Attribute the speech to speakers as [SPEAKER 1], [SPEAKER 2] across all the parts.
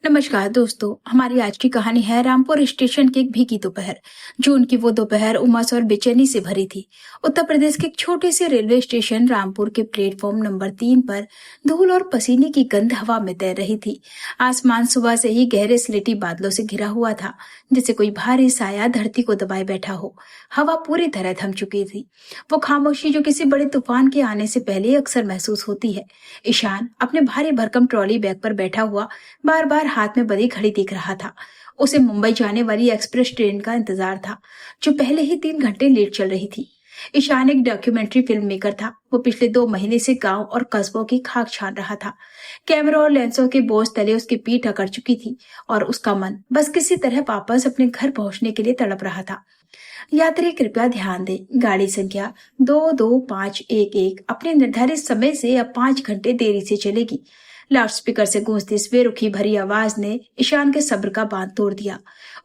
[SPEAKER 1] नमस्कार दोस्तों, हमारी आज की कहानी है रामपुर स्टेशन की एक भीगी दोपहर। जून की वो दोपहर उमस और बेचैनी से भरी थी। उत्तर प्रदेश के एक छोटे से रेलवे स्टेशन रामपुर के प्लेटफॉर्म नंबर 3 पर धूल और पसीने की गंध हवा में तैर रही थी। आसमान सुबह से ही गहरे स्लेटी बादलों से घिरा हुआ था, जैसे कोई भारी साया धरती को दबाए बैठा हो। हवा पूरी तरह थम चुकी थी, वो खामोशी जो किसी बड़े तूफान के आने से पहले अक्सर महसूस होती है। ईशान अपने भारी भरकम ट्रॉली बैग पर बैठा हुआ बार बार हाथ में बड़ी घड़ी देख रहा था। उसे मुंबई जाने वाली एक्सप्रेस ट्रेन का इंतजार था, जो पहले ही 3 घंटे लेट चल रही थी। ईशान एक डॉक्यूमेंट्री फिल्म मेकर था। वो पिछले 2 महीने से गांव और कस्बों की खाक छान रहा था। कैमरा और लेंसों के बोझ तले उसकी पीठ अकड़ चुकी थी और उसका मन बस किसी तरह वापस अपने घर पहुंचने के लिए तड़प रहा था। यात्री कृपया ध्यान दें, गाड़ी संख्या 22511 अपने निर्धारित समय से अब 5 घंटे देरी से चलेगी। लाउडस्पीकर से गूंजती इस बेरुखी भरी आवाज ने ईशान के सब्र का बांध तोड़ दिया।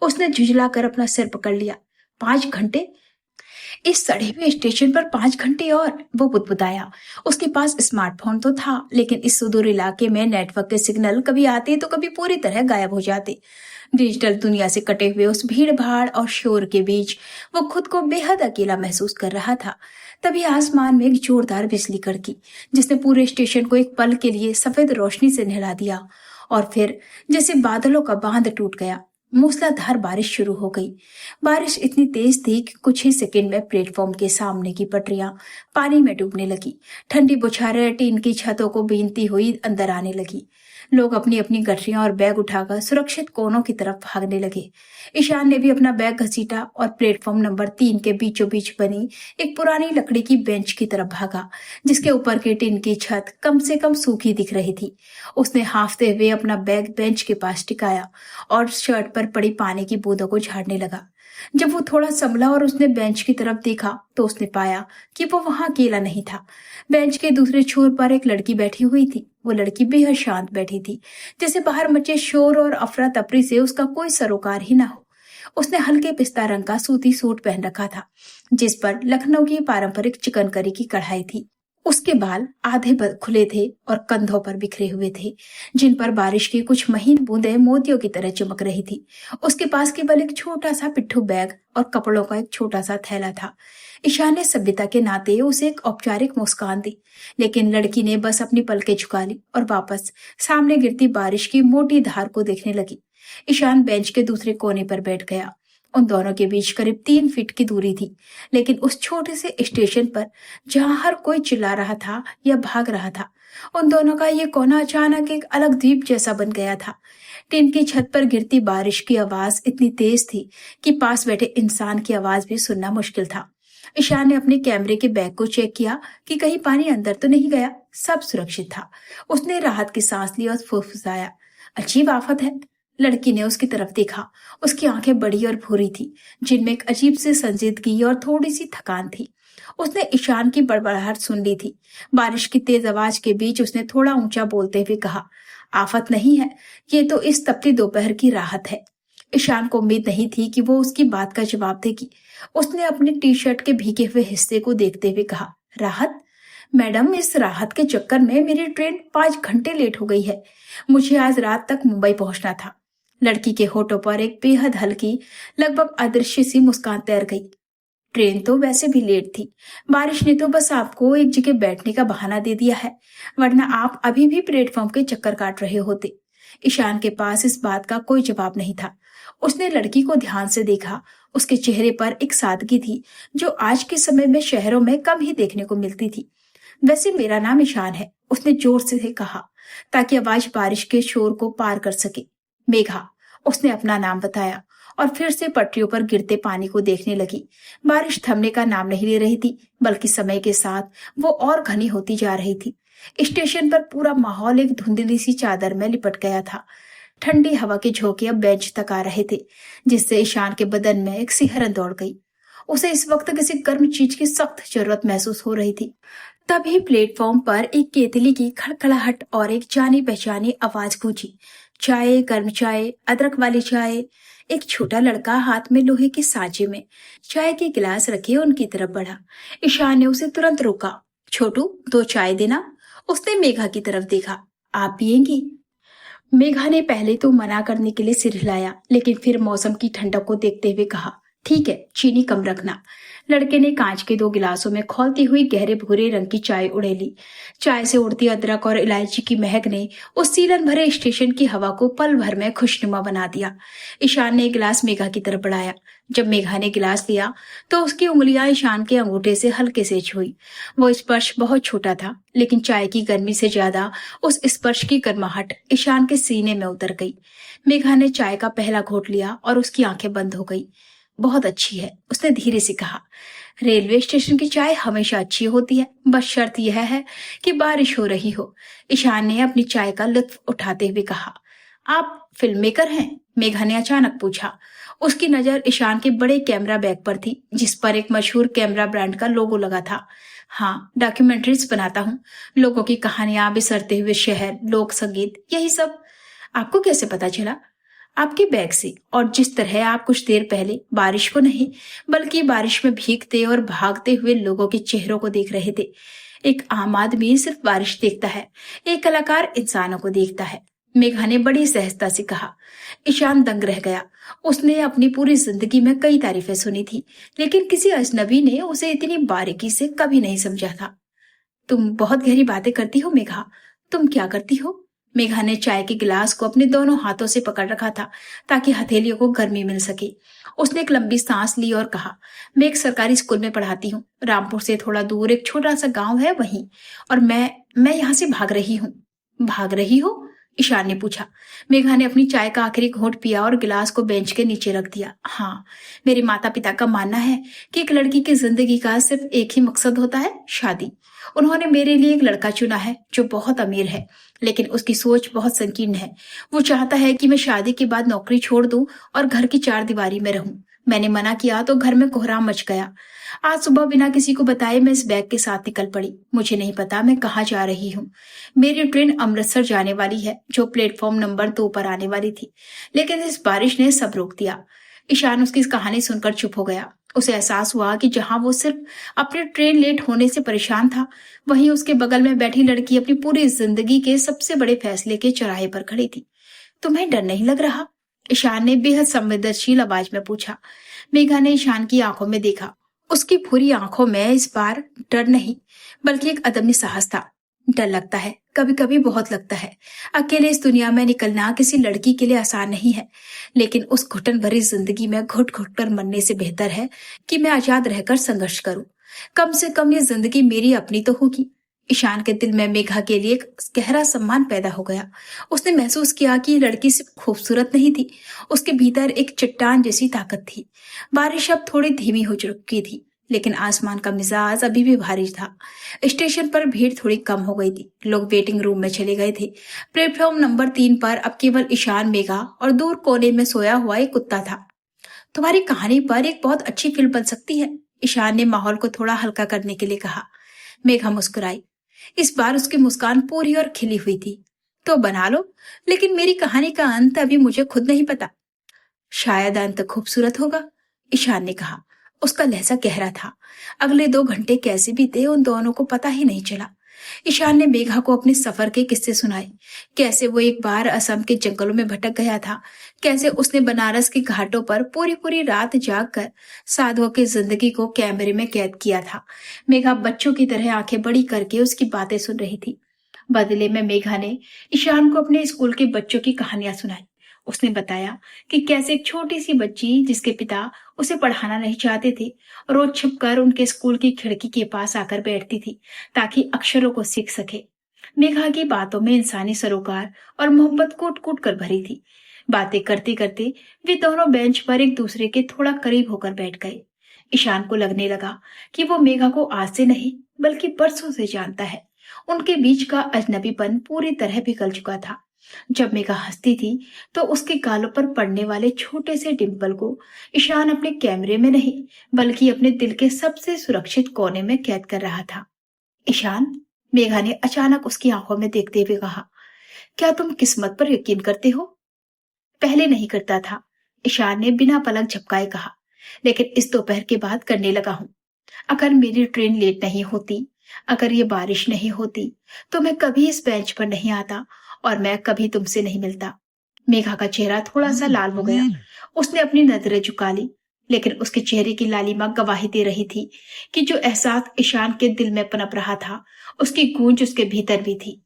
[SPEAKER 1] उसने झुंझलाकर अपना सिर पकड़ लिया। 5 घंटे? इस सड़े हुए स्टेशन पर 5 घंटे और? वो बुदबुदाया। उसके पास स्मार्टफोन तो था, लेकिन इस सुदूर इलाके में नेटवर्क के सिग्नल कभी आते तो कभी पूरी तरह गायब हो जाते। डिजिटल दुनिया से कटे हुए उस भीड़ भाड़ और शोर के बीच वो खुद को बेहद अकेला महसूस कर रहा था। तभी आसमान में एक जोरदार बिजली कड़की, जिसने पूरे स्टेशन को एक पल के लिए सफेद रोशनी से नहला दिया। और फिर जैसे बादलों का बांध टूट गया, मूसलाधार बारिश शुरू हो गई। बारिश इतनी तेज थी कि कुछ ही सेकंड में प्लेटफॉर्म के सामने की पटरियां पानी में डूबने लगी। ठंडी बौछारें टीन की छतों को भीनती हुई अंदर आने लगी। लोग अपनी अपनी गठरियां और बैग उठाकर सुरक्षित कोनों की तरफ भागने लगे। ईशान ने भी अपना बैग घसीटा और प्लेटफॉर्म नंबर 3 के बीचों बीच बनी एक पुरानी लकड़ी की बेंच की तरफ भागा, जिसके ऊपर की टीन की छत कम से कम सूखी दिख रही थी। उसने हांफते हुए अपना बैग बेंच के पास टिकाया और शर्ट पर पड़ी पानी की बूंदों को झाड़ने लगा। जब वो थोड़ा संभला और उसने बेंच की तरफ देखा, तो उसने पाया कि वो वहां अकेला नहीं था। बेंच के दूसरे छोर पर एक लड़की बैठी हुई थी। वो लड़की बेहद शांत बैठी थी, जैसे बाहर मचे शोर और अफरा तफरी से उसका कोई सरोकार ही ना हो। उसने हल्के पिस्ता रंग का सूती सूट पहन रखा था, जिस पर लखनऊ की पारंपरिक चिकनकरी की कढ़ाई थी। उसके बाल आधे खुले थे और कंधों पर बिखरे हुए थे, जिन पर बारिश की कुछ महीन बूंदें मोतियों की तरह चमक रही थी। उसके पास केवल एक छोटा सा पिट्ठू बैग और कपड़ों का एक छोटा सा थैला था। ईशान ने सभ्यता के नाते उसे एक औपचारिक मुस्कान दी, लेकिन लड़की ने बस अपनी पलकें झुका ली और वापस सामने गिरती बारिश की मोटी धार को देखने लगी। ईशान बेंच के दूसरे कोने पर बैठ गया। उन दोनों के बीच करीब 3 फीट की दूरी थी, लेकिन उस छोटे से स्टेशन पर, जहां हर कोई चिल्ला रहा था या भाग रहा था, उन दोनों का ये कोना अचानक एक अलग द्वीप जैसा बन गया था। टीन की छत पर गिरती बारिश की आवाज इतनी तेज थी कि पास बैठे इंसान की आवाज भी सुनना मुश्किल था। ईशान ने अपने कैमरे के बैग को चेक किया कि कहीं पानी अंदर तो नहीं गया। सब सुरक्षित था। उसने राहत की सांस ली और फुसफुसाया, अजीब आफत है। लड़की ने उसकी तरफ देखा। उसकी आंखें बड़ी और भूरी थी, जिनमें एक अजीब सी संजीदगी और थोड़ी सी थकान थी। उसने ईशान की बड़बड़ाहट सुन ली थी। बारिश की तेज आवाज के बीच उसने थोड़ा ऊंचा बोलते हुए कहा, आफत नहीं है, ये तो इस तपती दोपहर की राहत है। ईशान को उम्मीद नहीं थी कि वो उसकी बात का जवाब देगी। उसने अपनी टी शर्ट के भीगे हुए हिस्से को देखते हुए कहा, राहत? मैडम, इस राहत के चक्कर में मेरी ट्रेन 5 घंटे लेट हो गई है। मुझे आज रात तक मुंबई पहुंचना था। लड़की के होठों पर एक बेहद हल्की, लगभग अदृश्य सी मुस्कान तैर गई। ट्रेन तो वैसे भी लेट थी। बारिश ने तो बस आपको एक जगह बैठने का बहाना दे दिया है, वरना आप अभी भी प्लेटफॉर्म के चक्कर काट रहे होते। ईशान के पास इस बात का कोई जवाब नहीं था। उसने लड़की को ध्यान से देखा। उसके चेहरे पर एक सादगी थी, जो आज के समय में शहरों में कम ही देखने को मिलती थी। वैसे मेरा नाम ईशान है, उसने जोर से कहा, ताकि आवाज बारिश के शोर को पार कर सके। मेघा, उसने अपना नाम बताया और फिर से पटरियों पर गिरते पानी को देखने लगी। बारिश थमने का नाम नहीं ले रही थी, बल्कि समय के साथ वो और घनी होती जा रही थी। स्टेशन पर पूरा माहौल एक धुंधली सी चादर में लिपट गया था। ठंडी हवा के झोंके अब बेंच तक आ रहे थे, जिससे ईशान के बदन में एक सिहरन दौड़ गई। उसे इस वक्त किसी गर्म चीज की सख्त जरूरत महसूस हो रही थी। तभी प्लेटफॉर्म पर एक केतली की खड़खड़ाहट और एक जानी पहचानी आवाज गूंजी, चाय, गर्म चाय, अदरक वाली चाय। एक छोटा लड़का हाथ में लोहे के सांचे में चाय के गिलास रखे उनकी तरफ बढ़ा। ईशान ने उसे तुरंत रोका। छोटू, 2 चाय देना। उसने मेघा की तरफ देखा। आप पियेंगी? मेघा ने पहले तो मना करने के लिए सिर हिलाया, लेकिन फिर मौसम की ठंडक को देखते हुए कहा, ठीक है, चीनी कम रखना। लड़के ने कांच के 2 गिलासों में खौलती हुई गहरे भूरे रंग की चाय उड़ेली। चाय से उड़ती अदरक और इलायची की महक ने उस सीलन भरे स्टेशन की हवा को पल भर में खुशनुमा बना दिया। ईशान ने एक गिलास मेघा की तरफ बढ़ाया। जब मेघा ने गिलास लिया तो उसकी उंगलियां ईशान के अंगूठे से हल्के से छुई। वो स्पर्श बहुत छोटा था, लेकिन चाय की गर्मी से ज्यादा उस स्पर्श की गर्माहट ईशान के सीने में उतर गई। मेघा ने चाय का पहला घोट लिया और उसकी आंखें बंद हो गई। बहुत अच्छी है, उसने धीरे से कहा। रेलवे स्टेशन की चाय हमेशा अच्छी होती है, बस शर्त यह है कि बारिश हो रही हो। ईशान ने अपनी चाय का लुत्फ उठाते हुए कहा। आप फिल्म मेकर हैं? मेघा ने अचानक पूछा। उसकी नजर ईशान के बड़े कैमरा बैग पर थी, जिस पर एक मशहूर कैमरा ब्रांड का लोगो लगा था। हाँ, डॉक्यूमेंट्रीज बनाता हूँ, लोगों की कहानियां, बिसरते हुए शहर, लोक संगीत, यही सब। आपको कैसे पता चला? आपके बैग से, और जिस तरह आप कुछ देर पहले बारिश को नहीं बल्कि बारिश में भीगते और भागते हुए लोगों के चेहरों को देख रहे थे। एक आम आदमी सिर्फ बारिश देखता है, एक कलाकार इंसानों को देखता है। मेघा ने बड़ी सहजता से कहा। ईशान दंग रह गया। उसने अपनी पूरी जिंदगी में कई तारीफें सुनी थी, लेकिन किसी अजनबी ने उसे इतनी बारीकी से कभी नहीं समझा था। तुम बहुत गहरी बातें करती हो मेघा। तुम क्या करती हो? मेघा ने चाय के गिलास को अपने दोनों हाथों से पकड़ रखा था ताकि हथेलियों को गर्मी मिल सके। उसने एक लंबी सांस ली और कहा, मैं एक सरकारी स्कूल में पढ़ाती हूँ। रामपुर से थोड़ा दूर एक छोटा सा गांव है वहीं, और मैं यहाँ से भाग रही हूँ। भाग रही हो? ईशान ने पूछा। मेघा ने अपनी चाय का आखिरी घोंट पिया और गिलास को बेंच के नीचे रख दिया। हाँ, मेरे माता पिता का मानना है कि एक लड़की की जिंदगी का सिर्फ एक ही मकसद होता है, शादी। उन्होंने मेरे लिए एक लड़का चुना है जो बहुत अमीर है, लेकिन उसकी सोच बहुत संकीर्ण है। वो चाहता है कि मैं शादी के बाद नौकरी छोड़ दूं और घर की 4 दीवारी में रहूं। मैंने मना किया तो घर में कोहराम मच गया। आज सुबह बिना किसी को बताए मैं इस बैग के साथ निकल पड़ी। मुझे नहीं पता मैं कहाँ जा रही हूँ। मेरी ट्रेन अमृतसर जाने वाली है, जो प्लेटफॉर्म नंबर 2 पर आने वाली थी, लेकिन इस बारिश ने सब रोक दिया। ईशान उसकी इस कहानी सुनकर चुप हो गया। उसे एहसास हुआ कि जहां वो सिर्फ अपनी ट्रेन लेट होने से परेशान था, वहीं उसके बगल में बैठी लड़की अपनी पूरी जिंदगी के सबसे बड़े फैसले के चौराहे पर खड़ी थी। तुम्हें डर नहीं लग रहा? ईशान ने बेहद संवेदनशील आवाज में पूछा। मेघा ने ईशान की आंखों में देखा। उसकी भूरी आंखों में इस बार डर नहीं, बल्कि एक अदम्य साहस था। डर लगता है, कभी कभी बहुत लगता है। अकेले इस दुनिया में निकलना किसी लड़की के लिए आसान नहीं है, लेकिन उस घुटन भरी जिंदगी में घुट घुट कर मरने से बेहतर है कि मैं आजाद रहकर संघर्ष करूं। कम से कम ये जिंदगी मेरी अपनी तो होगी। ईशान के दिल में मेघा के लिए एक गहरा सम्मान पैदा हो गया। उसने महसूस किया कि ये लड़की सिर्फ खूबसूरत नहीं थी, उसके भीतर एक चट्टान जैसी ताकत थी। बारिश अब थोड़ी धीमी हो चुकी थी, लेकिन आसमान का मिजाज अभी भी भारी था। स्टेशन पर भीड़ थोड़ी कम हो गई थी। लोग वेटिंग रूम में चले गए थे। प्लेटफॉर्म नंबर 3 पर अब केवल ईशान, मेघा और दूर कोने में सोया हुआ एक कुत्ता था। तुम्हारी कहानी पर एक बहुत अच्छी फिल्म बन सकती है, ईशान ने माहौल को थोड़ा हल्का करने के लिए कहा। मेघा मुस्कुराई। इस बार उसकी मुस्कान पूरी और खिली हुई थी। तो बना लो, लेकिन मेरी कहानी का अंत अभी मुझे खुद नहीं पता। शायद अंत खूबसूरत होगा, ईशान ने कहा। उसका लहजा गहरा था। अगले 2 घंटे कैसे बीते उन दोनों को पता ही नहीं चला। ईशान ने मेघा को अपने सफर के किस्से सुनाए। कैसे वो एक बार असम के जंगलों में भटक गया था, कैसे उसने बनारस के घाटों पर पूरी पूरी रात जागकर साधुओं की जिंदगी को कैमरे में कैद किया था। मेघा बच्चों की तरह आंखें बड़ी करके उसकी बातें सुन रही थी। बदले में मेघा ने ईशान को अपने स्कूल के बच्चों की कहानियां सुनाई। उसने बताया कि कैसे एक छोटी सी बच्ची, जिसके पिता उसे पढ़ाना नहीं चाहते थे, रोज छिपकर उनके स्कूल की खिड़की के पास आकर बैठती थी ताकि अक्षरों को सीख सके। मेघा की बातों में इंसानी सरोकार और मोहब्बत कूट कूट कर भरी थी। बातें करते करते वे दोनों बेंच पर एक दूसरे के थोड़ा करीब होकर बैठ गए। ईशान को लगने लगा कि वो मेघा को आज से नहीं बल्कि बरसों से जानता है। उनके बीच का अजनबीपन पूरी तरह पिघल चुका था। जब मेघा हंसती थी तो उसके गालों पर पड़ने वाले छोटे से डिंपल को ईशान अपने कैमरे में नहीं बल्कि अपने दिल के सबसे सुरक्षित कोने में कैद कर रहा था। ईशान, मेघा ने अचानक उसकी आंखों में देखते हुए कहा, क्या तुम किस्मत पर यकीन करते हो? पहले नहीं करता था, ईशान ने बिना पलक झपकाए कहा, लेकिन इस दोपहर के बाद करने लगा हूं। अगर मेरी ट्रेन लेट नहीं होती, अगर ये बारिश नहीं होती, तो मैं कभी इस बेंच पर नहीं आता और मैं कभी तुमसे नहीं मिलता। मेघा का चेहरा थोड़ा सा लाल हो गया। उसने अपनी नजरें झुका ली, लेकिन उसके चेहरे की लालिमा गवाही दे रही थी कि जो एहसास ईशान के दिल में पनप रहा था, उसकी गूंज उसके भीतर भी थी।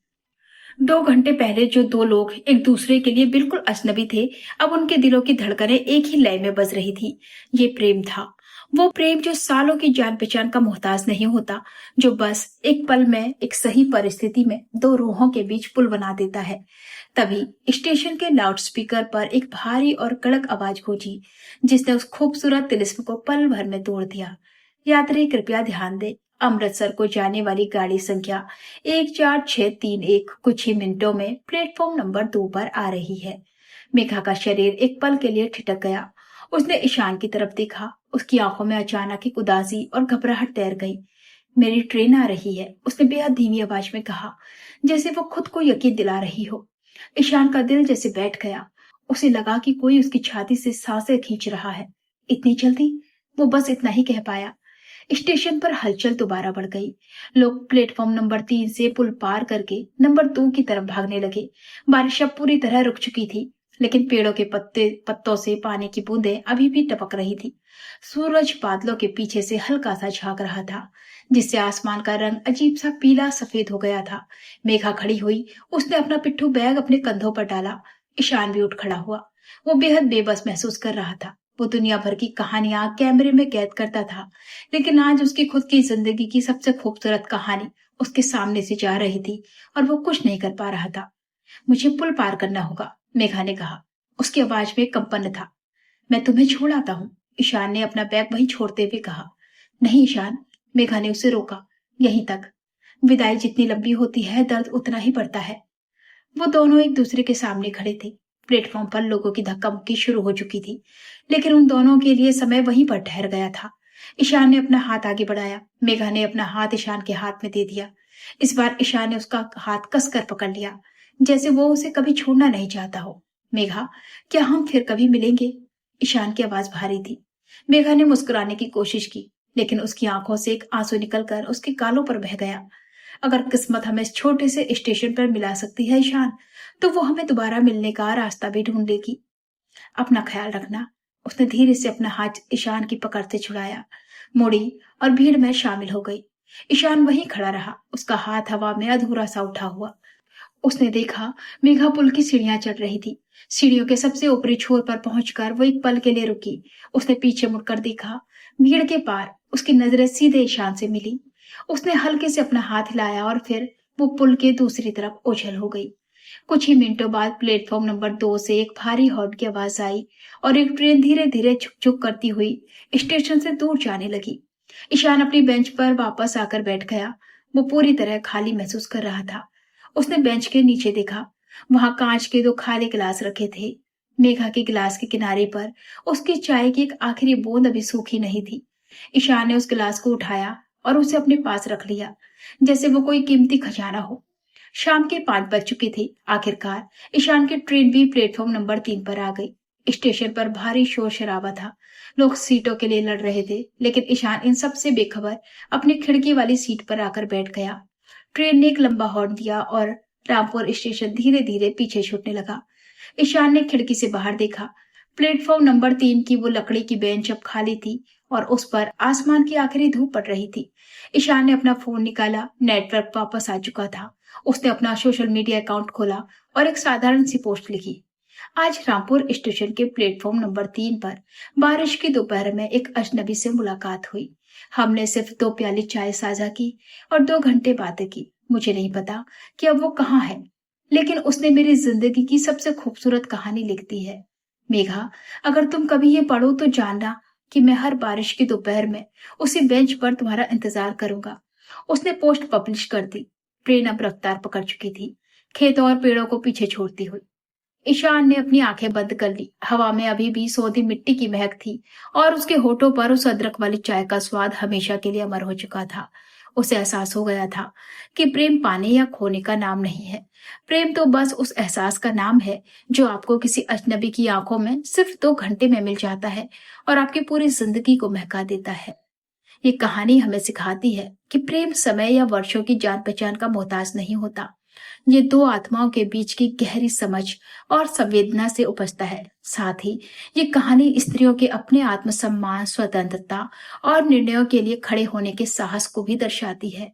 [SPEAKER 1] 2 घंटे पहले जो दो लोग एक दूसरे के लिए बिल्कुल अजनबी थे, अब उनके दिलों की धड़कनें एक ही लय में बज रही थी। ये प्रेम था, वो प्रेम जो सालों की जान पहचान का मोहताज नहीं होता, जो बस एक पल में एक सही परिस्थिति में दो रूहों के बीच पुल बना देता है। तभी स्टेशन के लाउडस्पीकर पर एक भारी और कड़क आवाज गूंजी, जिसने उस खूबसूरत तिलिस्म को पल भर में तोड़ दिया। यात्री कृपया ध्यान दें, अमृतसर को जाने वाली गाड़ी संख्या 14631 कुछ ही मिनटों में प्लेटफॉर्म नंबर 2 पर आ रही है। मेघा का शरीर एक पल के लिए ठिठक गया। उसने ईशान की तरफ देखा। उसकी आंखों में अचानक एक उदासी और घबराहट तैर गई। मेरी ट्रेन आ रही है, उसने बेहद धीमी आवाज में कहा, जैसे वो खुद को यकीन दिला रही हो। ईशान का दिल जैसे बैठ गया। उसे लगा कि कोई उसकी छाती से सांसें खींच रहा है। इतनी जल्दी? वो बस इतना ही कह पाया। स्टेशन पर हलचल दोबारा बढ़ गई। लोग प्लेटफॉर्म नंबर 3 से पुल पार करके नंबर 2 की तरफ भागने लगे। बारिश अब पूरी तरह रुक चुकी थी, लेकिन पेड़ों के पत्तों से पानी की बूंदें अभी भी टपक रही थी। सूरज बादलों के पीछे से हल्का सा झांक रहा था, जिससे आसमान का रंग अजीब सा पीला सफेद हो गया था। मेघा खड़ी हुई। उसने अपना पिट्ठू बैग अपने कंधों पर डाला। ईशान भी उठ खड़ा हुआ। वो बेहद बेबस महसूस कर रहा था। वो दुनिया भर की कहानियां कैमरे में कैद करता था, लेकिन आज उसकी खुद की जिंदगी की सबसे खूबसूरत कहानी उसके सामने से जा रही थी और वो कुछ नहीं कर पा रहा था। मुझे पुल पार करना होगा, मेघा ने कहा। उसकी आवाज में कंपन था। मैं तुम्हें छोड़ आता हूँ, ईशान ने अपना बैग वहीं छोड़ते हुए कहा। नहीं ईशान, मेघा ने उसे रोका। यहीं तक। विदाई जितनी लंबी होती है, दर्द उतना ही बढ़ता है। वो दोनों एक दूसरे के सामने खड़े थे। प्लेटफॉर्म पर लोगों की धक्का मुक्की शुरू हो चुकी थी, लेकिन उन दोनों के लिए समय वहीं पर ठहर गया था। ईशान ने अपना हाथ आगे बढ़ाया। मेघा ने अपना हाथ ईशान के हाथ में दे दिया। इस बार ईशान ने उसका हाथ कसकर पकड़ लिया, जैसे वो उसे कभी छोड़ना नहीं चाहता हो। मेघा, क्या हम फिर कभी मिलेंगे? ईशान की आवाज भारी थी। मेघा ने मुस्कुराने की कोशिश की, लेकिन उसकी आंखों से एक आंसू निकलकर उसके गालों पर बह गया। अगर किस्मत हमें इस छोटे से स्टेशन पर मिला सकती है ईशान, तो वो हमें दोबारा मिलने का रास्ता भी ढूंढ लेगी। अपना ख्याल रखना। उसने धीरे से अपना हाथ ईशान की पकड़ से छुड़ाया, मुड़ी और भीड़ में शामिल हो गई। ईशान वहीं खड़ा रहा, उसका हाथ हवा में अधूरा सा उठा हुआ। उसने देखा मेघा पुल की सीढ़ियां चढ़ रही थी। सीढ़ियों के सबसे ऊपरी छोर पर पहुंचकर वो एक पल के लिए रुकी। उसने पीछे मुड़कर देखा। भीड़ के पार उसकी नजरें सीधे ईशान से मिली। उसने हल्के से अपना हाथ हिलाया और फिर वो पुल के दूसरी तरफ ओझल हो गई। कुछ ही मिनटों बाद प्लेटफॉर्म नंबर 2 से एक भारी हॉर्न की आवाज आई और एक ट्रेन धीरे धीरे झुक झुक करती हुई स्टेशन से दूर जाने लगी। ईशान अपनी बेंच पर वापस आकर बैठ गया। वो पूरी तरह खाली महसूस कर रहा था। उसने बेंच के नीचे देखा। वहां कांच के 2 खाली गिलास रखे थे। मेघा के गिलास के किनारे पर उसकी चाय की एक आखिरी बूंद अभी सूखी नहीं थी। ईशान ने उस गिलास को उठाया और उसे अपने पास रख लिया, जैसे वो कोई कीमती खजाना हो। शाम के 5 बज चुके थे। आखिरकार ईशान की ट्रेन भी प्लेटफॉर्म नंबर 3 पर आ गई। स्टेशन पर भारी शोर शराबा था। लोग सीटों के लिए लड़ रहे थे, लेकिन ईशान इन सब से बेखबर अपनी खिड़की वाली सीट पर आकर बैठ गया। ट्रेन ने एक लंबा हॉर्न दिया और रामपुर स्टेशन धीरे धीरे पीछे छूटने लगा। ईशान ने खिड़की से बाहर देखा। प्लेटफॉर्म नंबर 3 की वो लकड़ी की बेंच अब खाली थी और उस पर आसमान की आखिरी धूप पड़ रही थी। ईशान ने अपना फोन निकाला। नेटवर्क वापस आ चुका था। उसने अपना सोशल मीडिया अकाउंट खोला और एक साधारण सी पोस्ट लिखी। आज रामपुर स्टेशन के प्लेटफॉर्म नंबर 3 पर बारिश की दोपहर में एक अजनबी से मुलाकात हुई। हमने सिर्फ 2 प्याली चाय साझा की और 2 घंटे बातें की। मुझे नहीं पता कि अब वो कहाँ है, लेकिन उसने मेरी जिंदगी की सबसे खूबसूरत कहानी लिख दी है। मेघा, अगर तुम कभी ये पढ़ो तो जानना कि मैं हर बारिश की दोपहर में उसी बेंच पर तुम्हारा इंतजार करूंगा। उसने पोस्ट पब्लिश कर दी। ट्रेन अब रफ्तार पकड़ चुकी थी, खेतों और पेड़ों को पीछे छोड़ती हुई। ईशान ने अपनी आंखें बंद कर ली। हवा में अभी भी सौंधी मिट्टी की महक थी और उसके होठों पर उस अदरक वाली चाय का स्वाद हमेशा के लिए अमर हो चुका था। उसे एहसास हो गया था कि प्रेम पाने या खोने का नाम नहीं है। प्रेम तो बस उस एहसास का नाम है जो आपको किसी अजनबी की आंखों में सिर्फ 2 घंटे में मिल जाता है और आपकी पूरी जिंदगी को महका देता है। ये कहानी हमें सिखाती है कि प्रेम समय या वर्षों की जान पहचान का मोहताज नहीं होता। ये दो आत्माओं के बीच की गहरी समझ और संवेदना से उपजता है। साथ ही ये कहानी स्त्रियों के अपने आत्मसम्मान, स्वतंत्रता और निर्णयों के लिए खड़े होने के साहस को भी दर्शाती है।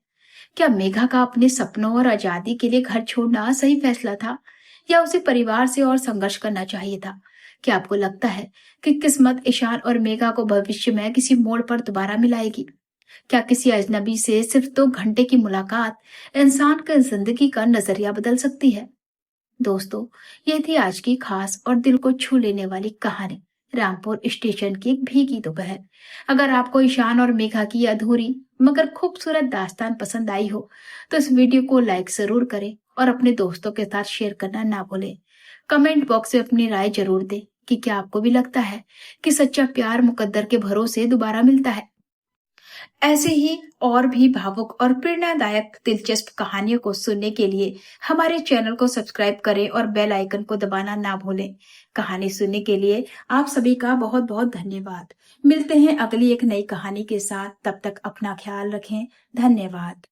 [SPEAKER 1] क्या मेघा का अपने सपनों और आजादी के लिए घर छोड़ना सही फैसला था, या उसे परिवार से और संघर्ष करना चाहिए था? क्या आपको लगता है कि किस्मत ईशान और मेघा को भविष्य में किसी मोड़ पर दोबारा मिलाएगी? क्या किसी अजनबी से सिर्फ 2 घंटे की मुलाकात इंसान की जिंदगी का नजरिया बदल सकती है? दोस्तों, ये थी आज की खास और दिल को छू लेने वाली कहानी, रामपुर स्टेशन की एक भीगी दोपहर। अगर आपको ईशान और मेघा की ये अधूरी मगर खूबसूरत दास्तान पसंद आई हो, तो इस वीडियो को लाइक जरूर करें और अपने दोस्तों के साथ शेयर करना ना भूलें। कमेंट बॉक्स में अपनी राय जरूर दें कि क्या आपको भी लगता है कि सच्चा प्यार मुकद्दर के भरोसे दोबारा मिलता है। ऐसे ही और भी भावुक और प्रेरणादायक दिलचस्प कहानियों को सुनने के लिए हमारे चैनल को सब्सक्राइब करें और बेल आइकन को दबाना ना भूलें। कहानी सुनने के लिए आप सभी का बहुत बहुत धन्यवाद। मिलते हैं अगली एक नई कहानी के साथ। तब तक अपना ख्याल रखें। धन्यवाद।